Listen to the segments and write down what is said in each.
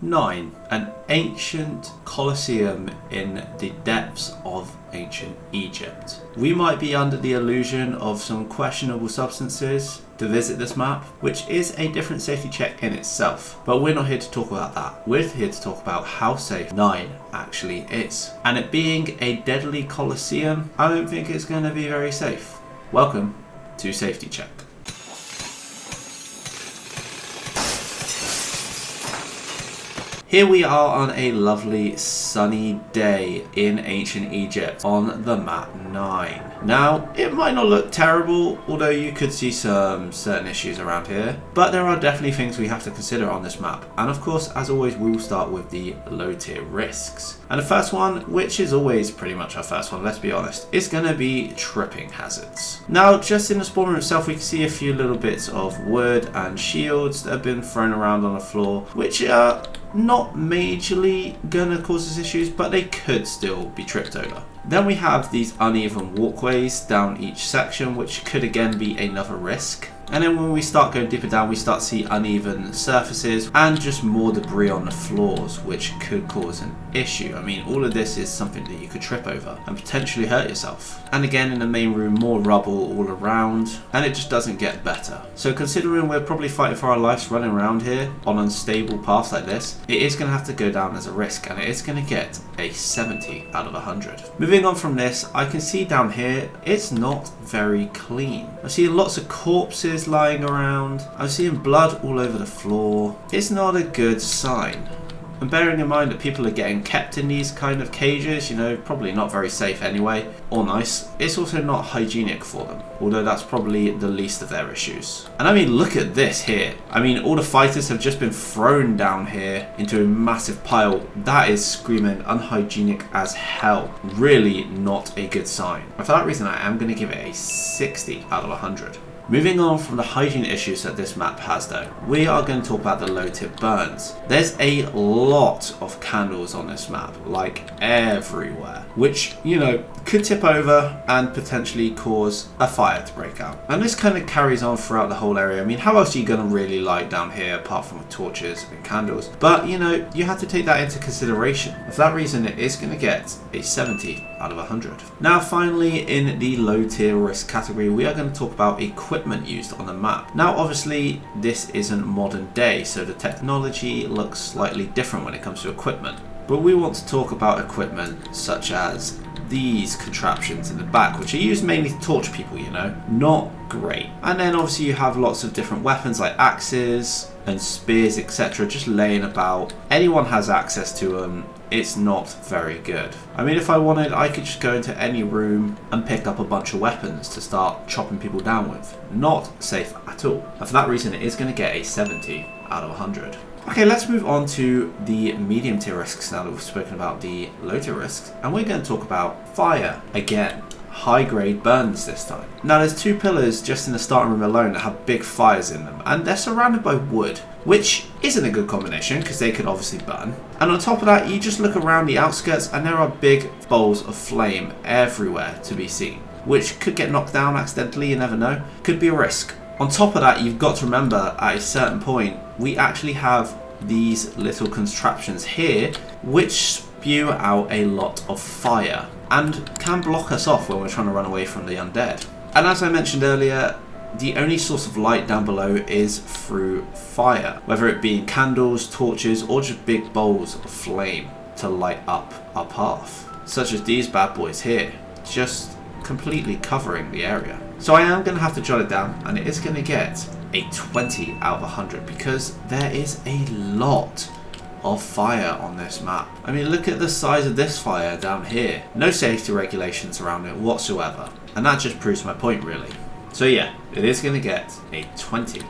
9. An ancient Colosseum in the depths of ancient Egypt. We might be under the illusion of some questionable substances to visit this map, which is a different safety check in itself. But we're not here to talk about that. We're here to talk about how safe 9 actually is. And it being a deadly Colosseum, I don't think it's going to be very safe. Welcome to Safety Check. Here we are on a lovely sunny day in ancient Egypt on the map 9. Now, it might not look terrible, although you could see some certain issues around here, but there are definitely things we have to consider on this map. And of course, as always, we will start with the low tier risks. And the first one, which is always pretty much our first one, let's be honest, is going to be tripping hazards. Now, just in the spawn room itself, we can see a few little bits of wood and shields that have been thrown around on the floor, which are not majorly gonna cause us issues, but they could still be tripped over. Then we have these uneven walkways down each section, which could again be another risk. And then when we start going deeper down, we start to see uneven surfaces and just more debris on the floors, which could cause an issue. I mean, all of this is something that you could trip over and potentially hurt yourself. And again, in the main room, more rubble all around, and it just doesn't get better. So considering we're probably fighting for our lives running around here on unstable paths like this, it is going to have to go down as a risk, and it is going to get a 70 out of 100. Moving on from this, I can see down here, it's not very clean. I see lots of corpses lying around. I'm seeing blood all over the floor. It's not a good sign. And bearing in mind that people are getting kept in these kind of cages, you know, probably not very safe anyway, or nice, it's also not hygienic for them, although that's probably the least of their issues. And I mean, look at this here. I mean, all the fighters have just been thrown down here into a massive pile. That is screaming unhygienic as hell. Really not a good sign. And for that reason, I am going to give it a 60 out of 100. Moving on from the hygiene issues that this map has though, we are going to talk about the low tip burns. There's a lot of candles on this map, like everywhere, which, you know, could tip over and potentially cause a fire to break out. And this kind of carries on throughout the whole area. I mean, how else are you going to really light down here apart from with torches and candles? But, you know, you have to take that into consideration. For that reason, it is going to get a 70 out of 100. Now, finally, in the low tier risk category, we are going to talk about equipment used on the map. Now, obviously, this isn't modern day, so the technology looks slightly different when it comes to equipment. But we want to talk about equipment such as these contraptions in the back, which are used mainly to torch people, you know, not great. And then obviously you have lots of different weapons like axes and spears, etc., just laying about. Anyone has access to them. It's not very good. I mean, if I wanted, I could just go into any room and pick up a bunch of weapons to start chopping people down with. Not safe at all. And for that reason, it is going to get a 70 out of 100. Okay, let's move on to the medium tier risks now that we've spoken about the low tier risks. And we're going to talk about fire again. High grade burns this time. Now there's two pillars just in the starting room alone that have big fires in them, and they're surrounded by wood, which isn't a good combination because they could obviously burn. And on top of that, you just look around the outskirts and there are big bowls of flame everywhere to be seen, which could get knocked down accidentally, you never know. Could be a risk. On top of that, you've got to remember at a certain point, we actually have these little contraptions here which spew out a lot of fire and can block us off when we're trying to run away from the undead. And as I mentioned earlier, the only source of light down below is through fire, whether it be candles, torches, or just big bowls of flame to light up our path, such as these bad boys here, just completely covering the area. So I am going to have to jot it down, and it is going to get a 20 out of 100 because there is a lot of fire on this map. I mean, look at the size of this fire down here. No safety regulations around it whatsoever. And that just proves my point, really. So yeah, it is going to get a 20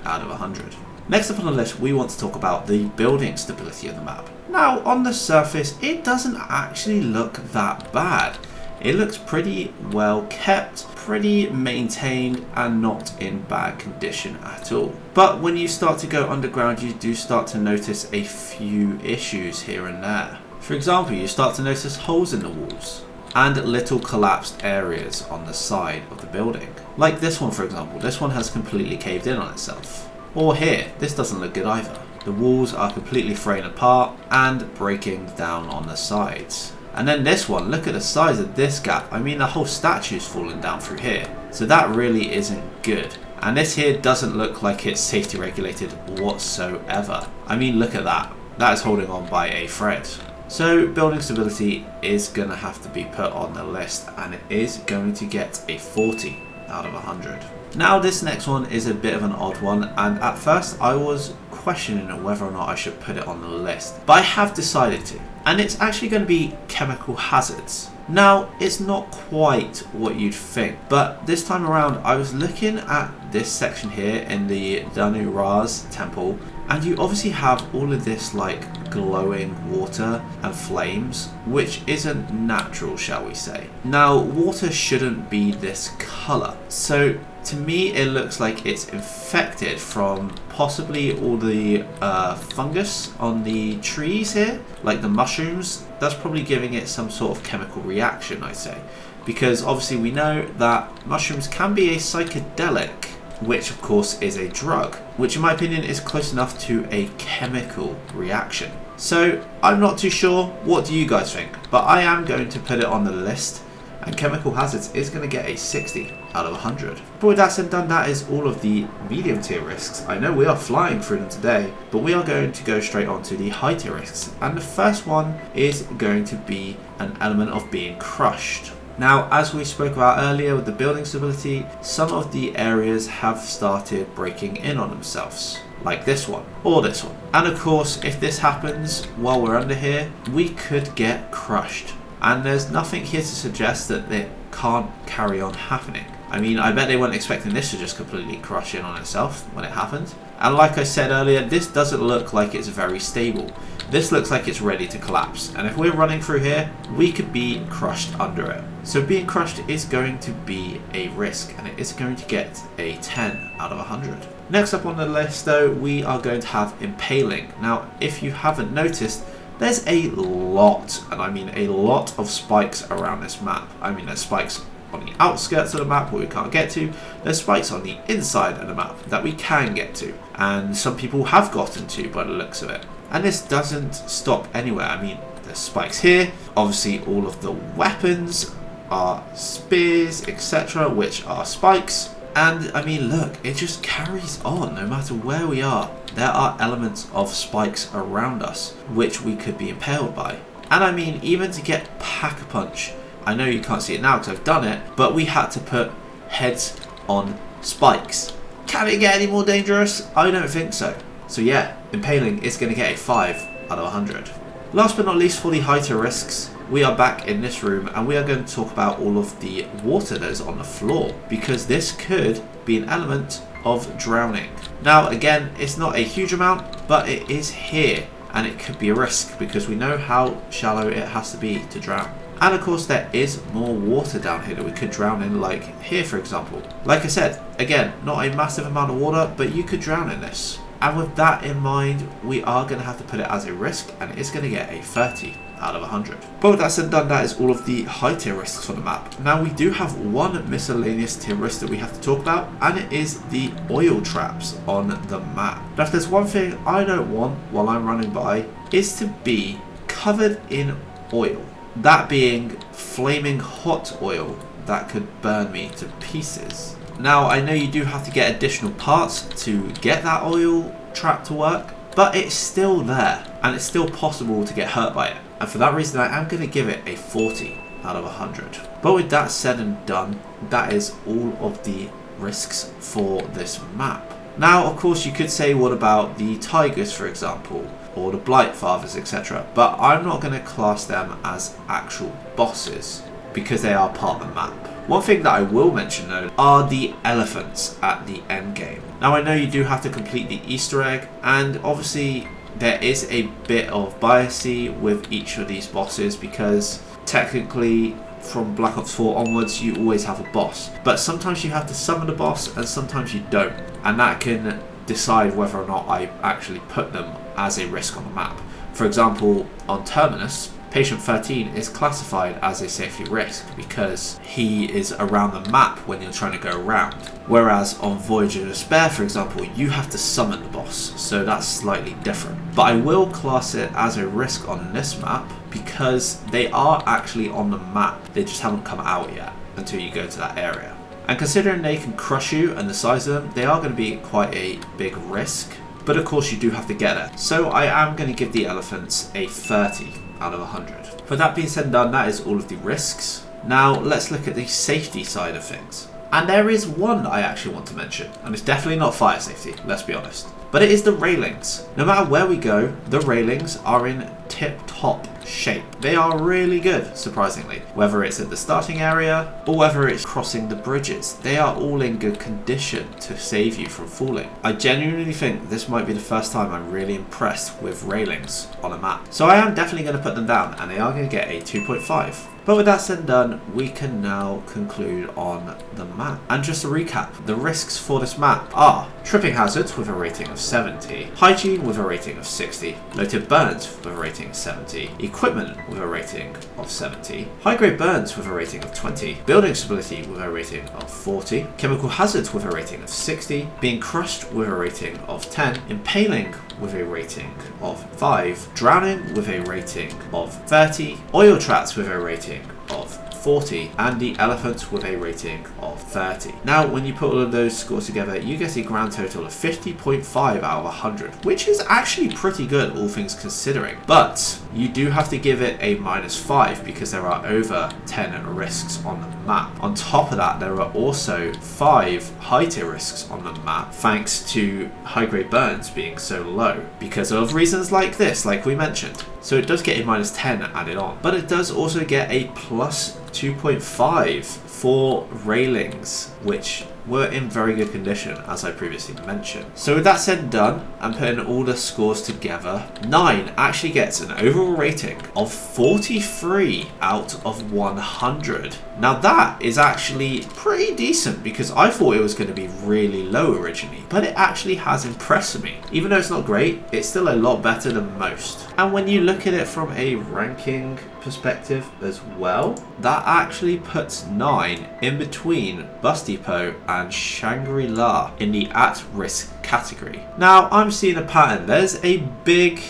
out of 100. Next up on the list, we want to talk about the building stability of the map. Now, on the surface, it doesn't actually look that bad. It looks pretty well kept, pretty maintained, and not in bad condition at all. But when you start to go underground, you do start to notice a few issues here and there. For example, you start to notice holes in the walls and little collapsed areas on the side of the building. Like this one, for example. This one has completely caved in on itself. Or here, this doesn't look good either. The walls are completely fraying apart and breaking down on the sides. And then this one, look at the size of this gap. I mean, the whole statue's fallen down through here. So that really isn't good. And this here doesn't look like it's safety regulated whatsoever. I mean, look at that. That is holding on by a thread. So building stability is going to have to be put on the list, and it is going to get a 40 out of 100. Now this next one is a bit of an odd one, and at first I was questioning whether or not I should put it on the list, but I have decided to, and it's actually going to be chemical hazards. Now it's not quite what you'd think, but this time around I was looking at this section here in the Danu Raz temple, and you obviously have all of this like glowing water and flames, which isn't natural, shall we say. Now water shouldn't be this color, so to me it looks like it's infected from possibly all the fungus on the trees here, like the mushrooms. That's probably giving it some sort of chemical reaction, I'd say, because obviously we know that mushrooms can be a psychedelic, which of course is a drug, which in my opinion is close enough to a chemical reaction. So I'm not too sure. What do you guys think? But I am going to put it on the list, and chemical hazards is going to get a 60 out of 100. But with that said and done, that is all of the medium tier risks. I know we are flying through them today, but we are going to go straight on to the high tier risks. And the first one is going to be an element of being crushed. Now, as we spoke about earlier with the building stability, some of the areas have started breaking in on themselves, like this one or this one. And of course, if this happens while we're under here, we could get crushed. And there's nothing here to suggest that it can't carry on happening. I mean, I bet they weren't expecting this to just completely crush in on itself when it happened. And like I said earlier, this doesn't look like it's very stable. This looks like it's ready to collapse. And if we're running through here, we could be crushed under it. So being crushed is going to be a risk, and it is going to get a 10 out of 100. Next up on the list though, we are going to have Impaling. Now, if you haven't noticed, there's a lot, and I mean a lot of spikes around this map. I mean, there's spikes on the outskirts of the map where we can't get to. There's spikes on the inside of the map that we can get to, and some people have gotten to by the looks of it. And this doesn't stop anywhere. I mean, there's spikes here. Obviously, all of the weapons are spears, etc., which are spikes. And I mean, look, it just carries on no matter where we are. There are elements of spikes around us which we could be impaled by. And I mean, even to get Pack-a-Punch, I know you can't see it now because I've done it, but we had to put heads on spikes. Can it get any more dangerous? I don't think so. So yeah, Impaling is going to get a 5 out of 100. Last but not least, for the high tier risks, we are back in this room and we are going to talk about all of the water that is on the floor, because this could be an element of drowning. Now again, it's not a huge amount, but it is here and it could be a risk because we know how shallow it has to be to drown. And of course there is more water down here that we could drown in, like here for example. Like I said, again, not a massive amount of water, but you could drown in this. And with that in mind, we are going to have to put it as a risk, and it's going to get a 30 out of 100. But with that said and done, that is all of the high tier risks for the map. Now we do have one miscellaneous tier risk that we have to talk about, and it is the oil traps on the map. Now if there's one thing I don't want while I'm running by, is to be covered in oil. That being flaming hot oil that could burn me to pieces. Now I know you do have to get additional parts to get that oil trap to work, but it's still there and it's still possible to get hurt by it. And for that reason I am going to give it a 40 out of 100. But with that said and done, that is all of the risks for this map. Now of course you could say, what about the tigers for example, or the blight fathers, etc. But I'm not going to class them as actual bosses because they are part of the map. One thing that I will mention though are the elephants at the end game. Now I know you do have to complete the Easter egg, and obviously there is a bit of biasy with each of these bosses because technically from Black Ops 4 onwards you always have a boss, but sometimes you have to summon the boss and sometimes you don't, and that can decide whether or not I actually put them as a risk on the map. For example, on Terminus, Patient 13 is classified as a safety risk because he is around the map when you're trying to go around. Whereas on Voyage of Despair, for example, you have to summon the boss, so that's slightly different. But I will class it as a risk on this map because they are actually on the map, they just haven't come out yet until you go to that area. And considering they can crush you and the size of them, they are going to be quite a big risk. But of course you do have to get it. So I am going to give the elephants a 30 out of 100. But that being said and done, that is all of the risks. Now let's look at the safety side of things. And there is one I actually want to mention, and it's definitely not fire safety, let's be honest. But it is the railings. No matter where we go, the railings are in tip-top shape. They are really good, surprisingly. Whether it's at the starting area or whether it's crossing the bridges, they are all in good condition to save you from falling. I genuinely think this might be the first time I'm really impressed with railings on a map. So I am definitely going to put them down, and they are going to get a 2.5. But with that said and done, we can now conclude on the map. And just to recap, the risks for this map are tripping hazards with a rating of 70, hygiene with a rating of 60, low tip burns with a rating of 70, equipment with a rating of 70, high grade burns with a rating of 20, building stability with a rating of 40, chemical hazards with a rating of 60, being crushed with a rating of 10, impaling with a rating of 5, drowning with a rating of 30, oil traps with a rating of 40, and the elephants with a rating of 30. Now when you put all of those scores together, you get a grand total of 50.5 out of 100, which is actually pretty good all things considering. But you do have to give it a -5 because there are over 10 risks on the map. On top of that, there are also 5 high tier risks on the map thanks to high grade burns being so low because of reasons like this, like we mentioned. So it does get a -10 added on, but it does also get a plus 2.5 for railings, which were in very good condition, as I previously mentioned. So with that said and done, and putting all the scores together, 9 actually gets an overall rating of 43 out of 100. Now that is actually pretty decent because I thought it was going to be really low originally, but it actually has impressed me. Even though it's not great, it's still a lot better than most. And when you look at it from a ranking perspective as well, that actually puts 9 in between Bus Depot and Shangri-La in the at-risk category. Now I'm seeing a pattern. There's a big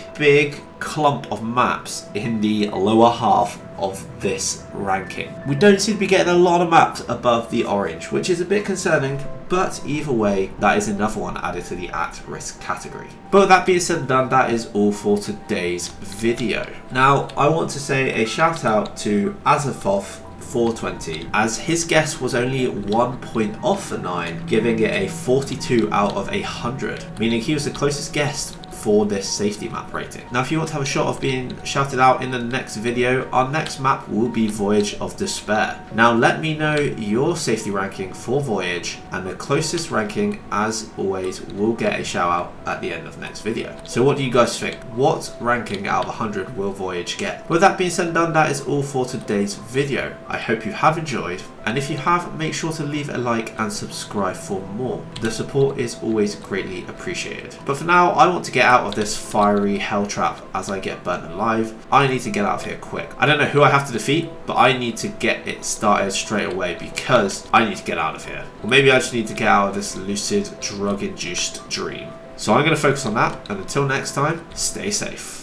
clump of maps in the lower half of this ranking. We don't seem to be getting a lot of maps above the orange, which is a bit concerning, but either way, that is another one added to the at-risk category. But with that being said and done, that is all for today's video. Now, I want to say a shout out to Azathoth 420, as his guess was only 1 point off for 9, giving it a 42 out of 100, meaning he was the closest guest for this safety map rating. Now if you want to have a shot of being shouted out in the next video, our next map will be Voyage of Despair. Now let me know your safety ranking for Voyage, and the closest ranking, as always, will get a shout out at the end of the next video. So what do you guys think? What ranking out of 100 will Voyage get? With that being said and done, that is all for today's video. I hope you have enjoyed, and if you have, make sure to leave a like and subscribe for more. The support is always greatly appreciated. But for now, I want to get out of this fiery hell trap as I get burnt alive. I need to get out of here quick. I don't know who I have to defeat, but I need to get it started straight away because I need to get out of here. Or maybe I just need to get out of this lucid, drug-induced dream. So I'm going to focus on that, and until next time, stay safe.